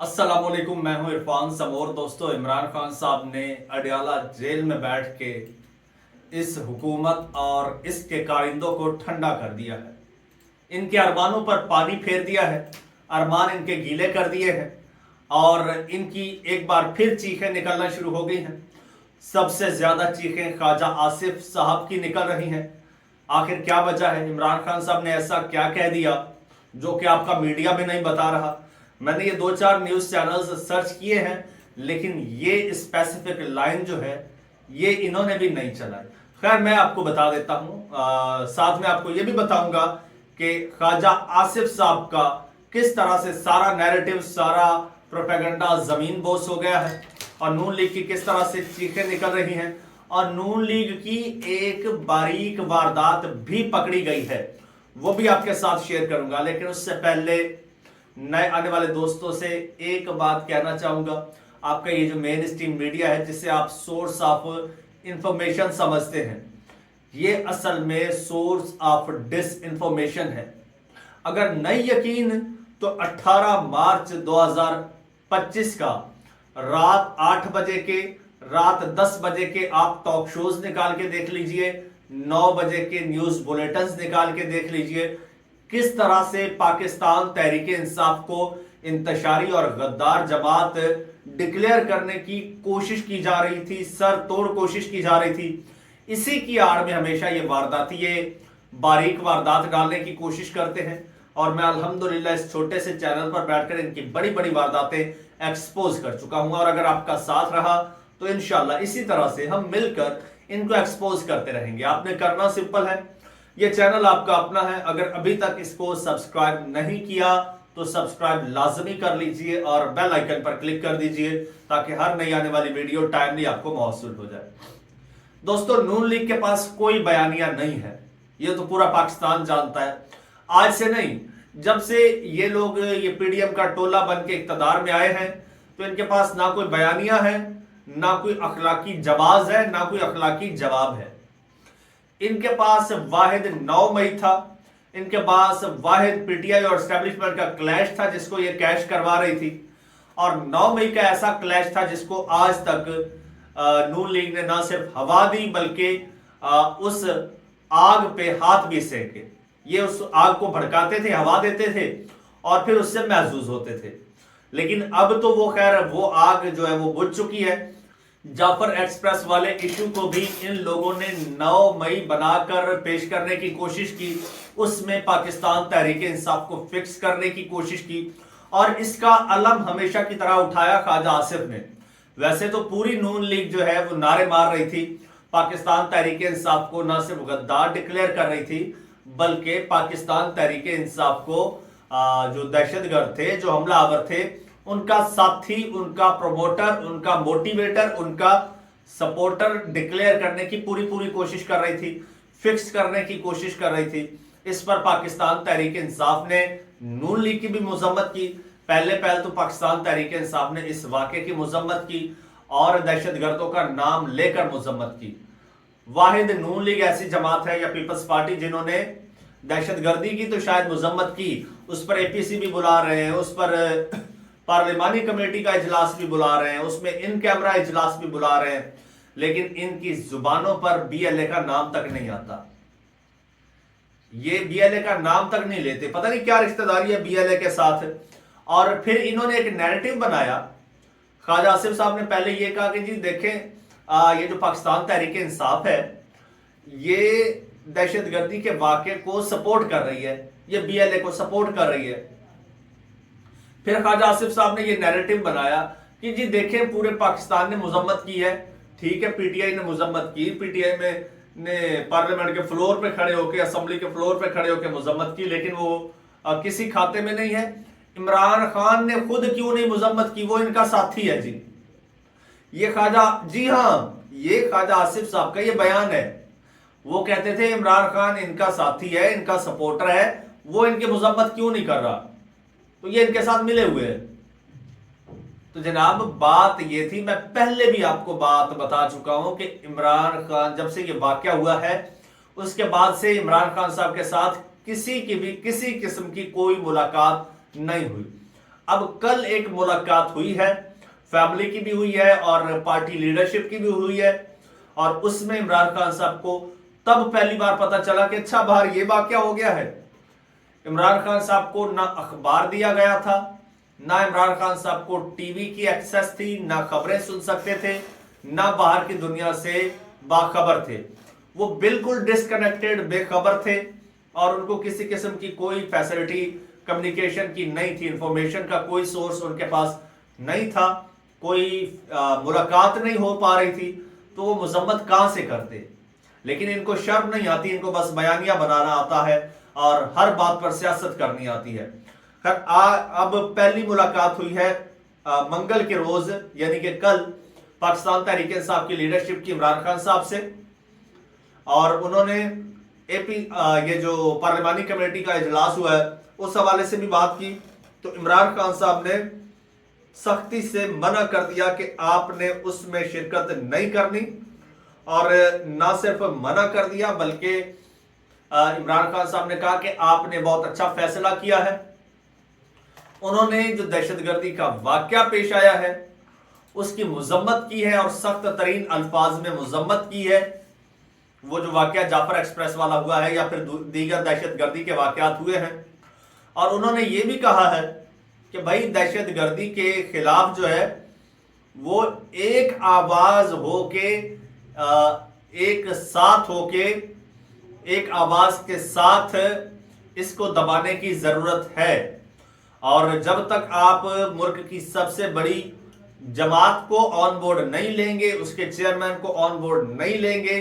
अस्सलामुअलैकुम, मैं हूं इरफान समोर। दोस्तों, इमरान खान साहब ने अडयाला जेल में बैठ के इस हुकूमत और इसके कारिंदों को ठंडा कर दिया है। इनके अरमानों पर पानी फेर दिया है, अरमान इनके गीले कर दिए हैं और इनकी एक बार फिर चीखें निकलना शुरू हो गई हैं। सबसे ज्यादा चीखें ख्वाजा आसिफ साहब की निकल रही हैं। आखिर क्या वजह है? इमरान खान साहब ने ऐसा क्या कह दिया जो कि आपका मीडिया भी नहीं बता रहा? मैंने ये 2-4 न्यूज चैनल्स सर्च किए हैं, लेकिन ये स्पेसिफिक लाइन जो है ये इन्होंने भी नहीं चलाई। खैर, मैं आपको बता देता हूं। साथ में आपको ये भी बताऊंगा कि ख्वाजा आसिफ साहब का किस तरह से सारा नैरेटिव, सारा प्रोपेगेंडा जमीन बोस हो गया है और नून लीग की किस तरह से चीखें निकल रही हैं और नून लीग की एक बारीक वारदात भी पकड़ी गई है, वो भी आपके साथ शेयर करूंगा। लेकिन उससे पहले नए आने वाले दोस्तों से एक बात कहना चाहूंगा। आपका ये जो मेन स्ट्रीम मीडिया है, जिसे आप सोर्स ऑफ इंफॉर्मेशन समझते हैं, ये असल में सोर्स ऑफ डिस इंफॉर्मेशन है। अगर नहीं यकीन तो 18 मार्च 2025 का रात 8 बजे के, रात 10 बजे के आप टॉक शोज निकाल के देख लीजिए, 9 बजे के न्यूज बुलेटिन निकाल के देख लीजिए, किस तरह से पाकिस्तान तहरीके इंसाफ को इंतशारी और गद्दार जमात डिक्लेयर करने की कोशिश की जा रही थी, सर तोड़ कोशिश की जा रही थी। इसी की आड़ में हमेशा ये वारदाती, ये बारीक वारदात डालने की कोशिश करते हैं और मैं अल्हम्दुलिल्लाह इस छोटे से चैनल पर बैठकर इनकी बड़ी बड़ी वारदातें एक्सपोज कर चुका हूं और अगर आपका साथ रहा तो इंशाल्लाह इसी तरह से हम मिलकर इनको एक्सपोज करते रहेंगे। आपने करना सिंपल है, ये चैनल आपका अपना है। अगर अभी तक इसको सब्सक्राइब नहीं किया तो सब्सक्राइब लाजमी कर लीजिए और बेल आइकन पर क्लिक कर दीजिए ताकि हर नई आने वाली वीडियो टाइमली आपको मौसूल हो जाए। दोस्तों, नून लीग के पास कोई बयानिया नहीं है, ये तो पूरा पाकिस्तान जानता है। आज से नहीं, जब से ये लोग ये पीडीएम का टोला बन के इक्तदार में आए हैं तो इनके पास ना कोई बयानिया है, ना कोई अखलाकी जवाब है, ना कोई अखलाकी जवाब है। इनके पास वाहिद 9 मई था, इनके पास वाहिद पीटीआई और एस्टेब्लिशमेंट का क्लैश था जिसको ये कैश करवा रही थी और 9 मई का ऐसा क्लैश था जिसको आज तक नून लीग ने ना सिर्फ हवा दी बल्कि उस आग पे हाथ भी सेके। ये उस आग को भड़काते थे, हवा देते थे और फिर उससे महसूस होते थे। लेकिन अब तो वो खैर वो आग जो है वो बुझ चुकी है। जाफर एक्सप्रेस वाले इशू को भी इन लोगों ने 9 मई बनाकर पेश करने की कोशिश की, उसमें पाकिस्तान तहरीके इंसाफ को फिक्स करने की कोशिश की और इसका अलम हमेशा की तरह उठाया ख्वाजा आसिफ ने। वैसे तो पूरी नून लीग जो है वो नारे मार रही थी, पाकिस्तान तहरीके इंसाफ को न सिर्फ गद्दार डिक्लेयर कर रही थी बल्कि पाकिस्तान तहरीके इंसाफ को जो दहशतगर्द थे, जो हमलावर थे, उनका साथी, उनका प्रोमोटर, उनका मोटिवेटर, उनका सपोर्टर डिक्लेयर करने की पूरी पूरी कोशिश कर रही थी, फिक्स करने की कोशिश कर रही थी। इस पर पाकिस्तान तहरीक इंसाफ ने नून लीग की भी मजम्मत की। पहले तो पाकिस्तान तहरीक इंसाफ ने इस वाक़े की मजम्मत की और दहशतगर्दों का नाम लेकर मजम्मत की। वाहिद नून लीग ऐसी जमात है या पीपल्स पार्टी जिन्होंने दहशतगर्दी की तो शायद मजम्मत की, उस पर एपीसी भी बुला रहे हैं, उस पर पार्लिमानी कमेटी का इजलास भी बुला रहे हैं, उसमें इन कैमरा इजलास भी बुला रहे हैं, लेकिन इनकी जुबानों पर बीएलए का नाम तक नहीं आता। ये बीएलए का नाम तक नहीं लेते, पता नहीं क्या रिश्तेदारी है बीएलए के साथ। और फिर इन्होंने एक नैरेटिव बनाया। ख्वाजा आसिफ साहब ने पहले ये कहा कि जी देखें, ये जो पाकिस्तान तहरीक इंसाफ है ये दहशतगर्दी के वाक़े को सपोर्ट कर रही है, ये बीएलए को सपोर्ट कर रही है। फिर ख्वाजा आसिफ साहब ने ये नैरेटिव बनाया कि जी देखें, पूरे पाकिस्तान ने मजम्मत की है, ठीक है, पीटीआई ने मजम्मत की, पीटीआई में ने पार्लियामेंट के फ्लोर पे खड़े होकर, असेंबली के फ्लोर पे खड़े होकर मजम्मत की, लेकिन वो किसी खाते में नहीं है। इमरान खान ने खुद क्यों नहीं मजम्मत की? वो इनका साथी है जी, ये ख्वाजा, जी हाँ, ये ख्वाजा आसिफ साहब का ये बयान है। वो कहते थे इमरान खान इनका साथी है, इनका सपोर्टर है, वो इनकी मजम्मत क्यों नहीं कर रहा? तो ये इनके साथ मिले हुए हैं। तो जनाब, बात ये थी, मैं पहले भी आपको बात बता चुका हूं कि इमरान खान जब से ये वाकया हुआ है उसके बाद से इमरान खान साहब के साथ किसी की भी किसी किस्म की कोई मुलाकात नहीं हुई। अब कल एक मुलाकात हुई है, फैमिली की भी हुई है और पार्टी लीडरशिप की भी हुई है, और उसमें इमरान खान साहब को तब पहली बार पता चला कि अच्छा बाहर ये वाकया हो गया है। इमरान खान साहब को ना अखबार दिया गया था, ना इमरान खान साहब को टीवी की एक्सेस थी, ना खबरें सुन सकते थे, ना बाहर की दुनिया से बाखबर थे। वो बिल्कुल डिस्कनेक्टेड, बेखबर थे, और उनको किसी किस्म की कोई फैसिलिटी कम्युनिकेशन की नहीं थी, इंफॉर्मेशन का कोई सोर्स उनके पास नहीं था, कोई मुलाकात नहीं हो पा रही थी, तो वो मजम्मत कहां से करते। लेकिन इनको शर्म नहीं आती, इनको बस बयानिया बनाना आता है और हर बात पर सियासत करनी आती है। अब पहली मुलाकात हुई है मंगल के रोज, यानी कि कल, पाकिस्तान तहरीक इंसाफ की लीडरशिप की इमरान खान साहब से, और उन्होंने एपी ये जो पार्लिमानी कमेटी का इजलास हुआ है उस हवाले से भी बात की। तो इमरान खान साहब ने सख्ती से मना कर दिया कि आपने उसमें शिरकत नहीं करनी, और ना सिर्फ मना कर दिया बल्कि इमरान खान साहब ने कहा कि आपने बहुत अच्छा फैसला किया है। उन्होंने जो दहशतगर्दी का वाकया पेश आया है उसकी मजम्मत की है, और सख्त तरीन अल्फाज में मजम्मत की है। वो जो वाकया जाफर एक्सप्रेस वाला हुआ है या फिर दीगर दहशतगर्दी के वाकयात हुए हैं, और उन्होंने ये भी कहा है कि भाई दहशतगर्दी के खिलाफ जो है वो एक आवाज होके, एक साथ होके, एक आवाज के साथ इसको दबाने की जरूरत है। और जब तक आप मुल्क की सबसे बड़ी जमात को ऑन बोर्ड नहीं लेंगे, उसके चेयरमैन को ऑन बोर्ड नहीं लेंगे,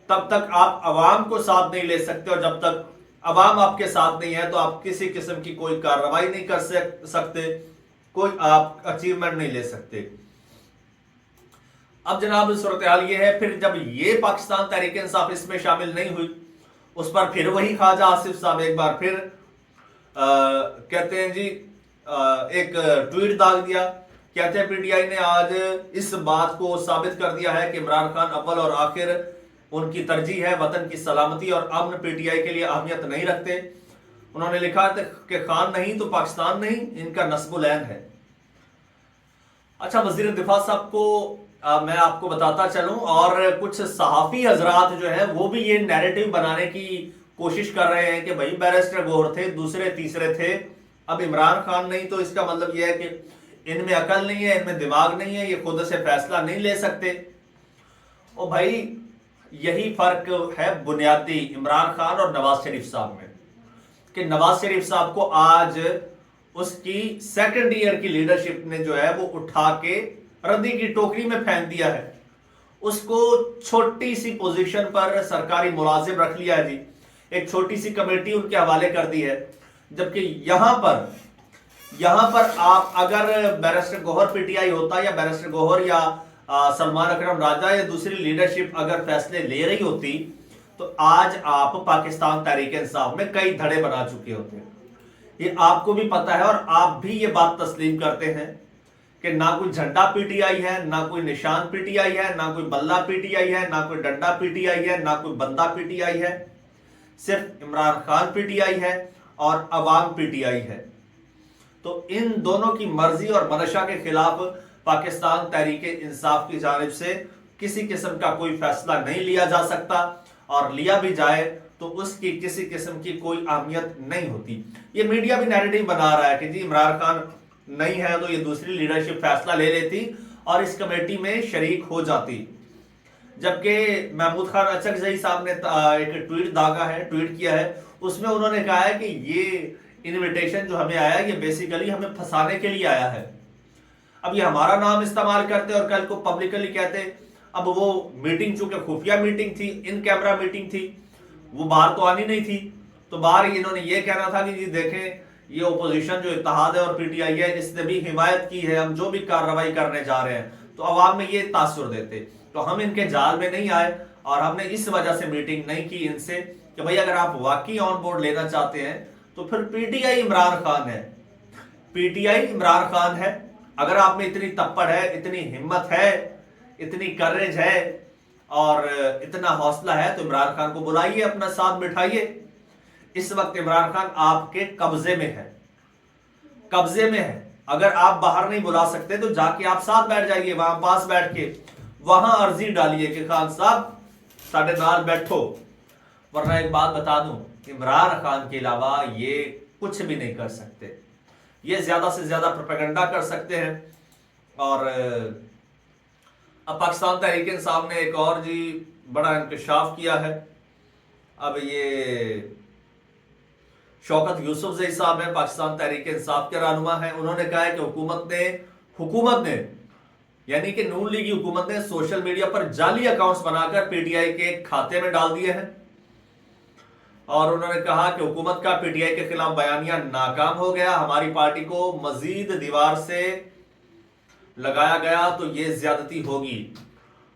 तब तक आप अवाम को साथ नहीं ले सकते, और जब तक अवाम आपके साथ नहीं है तो आप किसी किस्म की कोई कार्रवाई नहीं कर सकते, कोई आप अचीवमेंट नहीं ले सकते। अब जनाब सूरत हाल ये है, फिर जब ये पाकिस्तान तहरीक इंसाफ इसमें शामिल नहीं हुई, उस पर फिर वही ख्वाजा आसिफ साहब एक बार फिर कहते हैं जी, एक ट्वीट दाग दिया। कहते हैं पीटीआई ने आज इस बात को साबित कर दिया है कि इमरान खान अव्वल और आखिर उनकी तरजीह है, वतन की सलामती और अमन पीटीआई के लिए अहमियत नहीं रखते। उन्होंने लिखा कि खान नहीं तो पाकिस्तान नहीं, इनका नस्बुल ऐन है। अच्छा, वजीर दिफा साहब को मैं आपको बताता चलूं, और कुछ सहाफी हजरात जो है वो भी ये नैरेटिव बनाने की कोशिश कर रहे हैं कि भाई बैरिस्टर गौहर थे, दूसरे तीसरे थे, अब इमरान खान नहीं, तो इसका मतलब यह है कि इनमें अकल नहीं है, इनमें दिमाग नहीं है, ये खुद से फैसला नहीं ले सकते। और भाई यही फर्क है बुनियादी इमरान खान और नवाज शरीफ साहब में, कि नवाज शरीफ साहब को आज उसकी सेकंड ईयर की लीडरशिप ने जो है वो उठा के रद्दी की टोकरी में फेंक दिया है। उसको छोटी सी पोजीशन पर सरकारी मुलाजिम रख लिया है जी, एक छोटी सी कमेटी उनके हवाले कर दी है। जबकि यहां पर आप अगर बैरिस्टर गौहर पीटीआई होता, या बैरिस्टर गौहर या सलमान अकरम राजा या दूसरी लीडरशिप अगर फैसले ले रही होती, तो आज आप पाकिस्तान तहरीक इंसाफ में कई धड़े बना चुके होते। ये आपको भी पता है, और आप भी ये बात तस्लीम करते हैं कि ना कोई झंडा पीटीआई है, ना कोई निशान पीटीआई है, ना कोई बल्ला पीटीआई है, ना कोई डंडा पीटीआई है, ना कोई बंदा पीटीआई है। सिर्फ इमरान खान पीटीआई है और अवाम पीटीआई है। तो इन दोनों की मर्जी और मनशा के खिलाफ पाकिस्तान तहरीक इंसाफ की जानिब से किसी किस्म का कोई फैसला नहीं लिया जा सकता, और लिया भी जाए तो उसकी किसी किस्म की कोई अहमियत नहीं होती। ये मीडिया भी नैरेटिव बना रहा है कि जी इमरान खान नहीं है तो ये दूसरी लीडरशिप फैसला ले लेती और इस कमेटी में शरीक हो जाती। जबकि महमूद खान अचकजई साहब ने एक ट्वीट दागा है, ट्वीट किया है, उसमें उन्होंने कहा है कि ये इनविटेशन जो हमें आया ये बेसिकली हमें फंसाने के लिए आया है। अब ये हमारा नाम इस्तेमाल करते और कल को पब्लिकली कहते। अब वो मीटिंग चूंकि खुफिया मीटिंग थी, इन कैमरा मीटिंग थी, वो बाहर तो आनी नहीं थी, तो बाहर इन्होंने ये कहना था कि जी देखें ये ओपोजिशन जो इत्तेहाद है और पीटीआई है इसने भी हिमायत की है, हम जो भी कार्रवाई करने जा रहे हैं, तो अवाम में ये तासुर देते। तो हम इनके जाल में नहीं आए और हमने इस वजह से मीटिंग नहीं की इनसे कि भाई अगर आप वाकई ऑन बोर्ड लेना चाहते हैं तो फिर पीटीआई इमरान खान है, पीटीआई इमरान खान है। अगर आप में इतनी तप्पड़ है, इतनी हिम्मत है, इतनी करेज है और इतना हौसला है तो इमरान खान को बुलाइए, अपना साथ बिठाइए। इस वक्त इमरान खान आपके कब्जे में है قبضے میں ہے. اگر آپ باہر نہیں بلا سکتے تو جا کے آپ ساتھ بیٹھ جائیے, وہاں پاس بیٹھ کے وہاں عرضی ڈالیے کہ خان صاحب ساڑھے نال بیٹھو. ورنہ ایک بات بتا دوں, عمران خان کے علاوہ یہ کچھ بھی نہیں کر سکتے. یہ زیادہ سے زیادہ پروپیگنڈا کر سکتے ہیں. اور اب پاکستان تحریک انصاف نے ایک اور بڑا انکشاف کیا ہے. اب یہ شوکت یوسفزئی صاحب ہیں, پاکستان تحریک انصاف کے رہنما ہیں. انہوں نے کہا ہے کہ حکومت نے یعنی کہ نون لیگی حکومت نے سوشل میڈیا پر جعلی اکاؤنٹس بنا کر پی ٹی آئی کے کھاتے میں ڈال دیے ہیں. اور انہوں نے کہا کہ حکومت کا پی ٹی آئی کے خلاف بیانیہ ناکام ہو گیا. ہماری پارٹی کو مزید دیوار سے لگایا گیا تو یہ زیادتی ہوگی.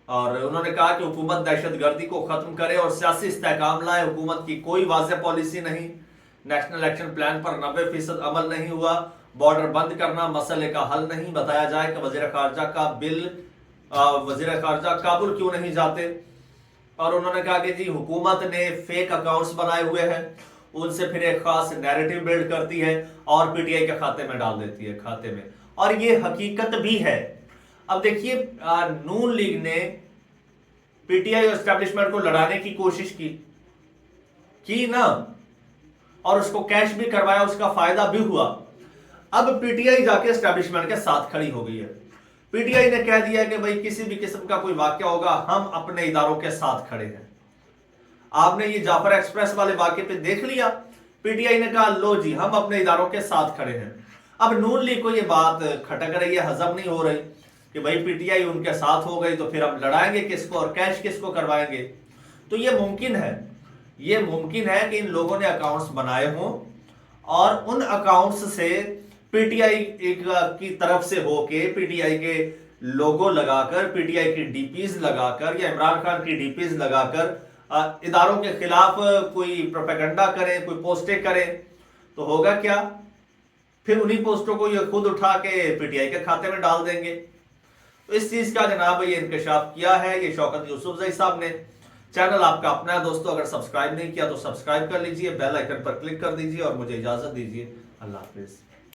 اور انہوں نے کہا کہ حکومت دہشت گردی کو ختم کرے اور سیاسی استحکام لائے. حکومت کی کوئی واضح پالیسی نہیں. نیشنل ایکشن پلان پر 90% عمل نہیں ہوا. بارڈر بند کرنا مسئلے کا حل نہیں. بتایا جائے کہ وزیر خارجہ کابل کیوں نہیں جاتے. اور انہوں نے کہا کہ حکومت نے فیک اکاؤنٹس بنائے ہوئے ہیں, ان سے پھر ایک خاص نیریٹو بلڈ کرتی ہے اور پی ٹی آئی کے کھاتے میں ڈال دیتی ہے کھاتے میں. اور یہ حقیقت بھی ہے. اب دیکھیے نون لیگ نے پی ٹی آئی اسٹیبلشمنٹ کو لڑانے کی کوشش کی نا, اور اس کو کیش بھی کروایا, اس کا فائدہ بھی ہوا. اب پی ٹی آئی جا کے اسٹیبلشمنٹ کے ساتھ کھڑی ہو گئی ہے. پی ٹی آئی نے کہہ دیا کہ بھائی کسی بھی قسم کا کوئی واقعہ ہوگا ہم اپنے اداروں کے ساتھ کھڑے ہیں. آپ نے یہ جعفر ایکسپریس والے واقعے پہ دیکھ لیا, پی ٹی آئی نے کہا لو ہم اپنے اداروں کے ساتھ کھڑے ہیں. اب نون لیگ کو یہ بات کھٹک رہی ہے, ہضم نہیں ہو رہی کہ بھائی پی ٹی آئی ان کے ساتھ ہو گئی تو پھر ہم لڑائیں گے کس کو اور کیش کس کو کروائیں گے. تو یہ ممکن ہے کہ ان لوگوں نے اکاؤنٹس بنائے ہوں اور ان اکاؤنٹس سے پی ٹی آئی کی طرف سے ہو کے پی ٹی آئی کے لوگو لگا کر, پی ٹی آئی کی ڈی پیز لگا کر یا عمران خان کی ڈی پیز لگا کر اداروں کے خلاف کوئی پروپیگنڈا کریں, کوئی پوسٹیں کریں تو ہوگا کیا, پھر انہی پوسٹوں کو یہ خود اٹھا کے پی ٹی آئی کے کھاتے میں ڈال دیں گے. تو اس چیز کا جناب یہ انکشاف کیا ہے یہ شوکت یوسفزئی صاحب نے. چینل آپ کا اپنا ہے دوستو, اگر سبسکرائب نہیں کیا تو سبسکرائب کر لیجئے, بیل آئیکن پر کلک کر دیجئے اور مجھے اجازت دیجئے. اللہ حافظ.